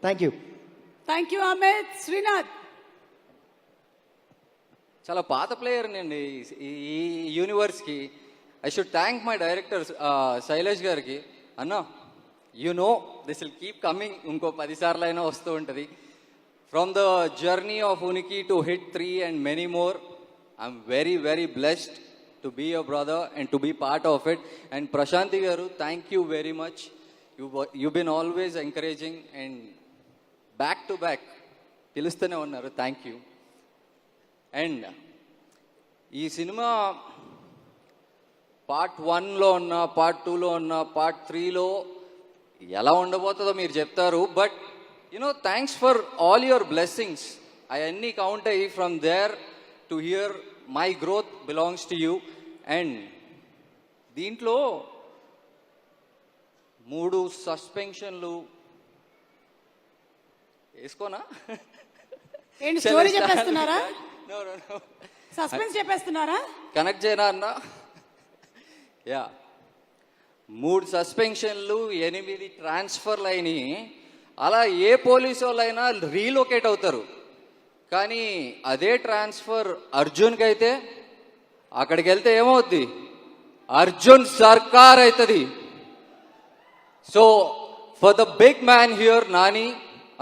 Thank you. Thank you Amit. Srinath. చాలా పాత player అండి ఈ యూనివర్స్కి. I should thank my director Shailesh గారికి. అన్న you know this will keep coming, ఇంకో 10 సార్లు అయినా వస్తూ ఉంటుంది. From the journey of Uniki to HIT 3 and many more, I'm very very blessed to be your brother and to be part of it. And Prashanthi గారు, thank you very much. You been always encouraging and back to back పిలుస్తూనే ఉన్నారు. Thank you. And ఈ cinema part 1లో ఉన్న, part 2లో ఉన్న, part 3లో ఎలా ఉండబోతుందో మీరు చెప్తారు. But you know, thanks for all your blessings. అవన్నీ కౌంట్ అయ్యి from there to here my growth belongs to you. And దీంట్లో 3 సస్పెన్షన్లు వేసుకోనా? ఏంటి స్టోరీ చెప్పేస్తున్నారా? సస్పెన్స్ చెప్పేస్తున్నారా? కనెక్ట్ చేయనా అన్న? యా, 3 సస్పెన్షన్లు, 8 ట్రాన్స్ఫర్లు అయినాయి. అలా ఏ పోలీసు వాళ్ళైనా రీలొకేట్ అవుతారు. కానీ అదే ట్రాన్స్ఫర్ అర్జున్కి అయితే అక్కడికి వెళ్తే ఏమవుద్ది? అర్జున్ సర్కార్ అవుతుంది. So for the big man here, Nani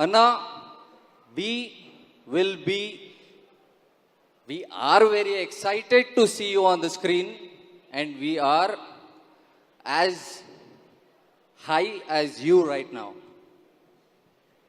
అన్న, we are very excited to see you on the screen, and we are as high as you right now.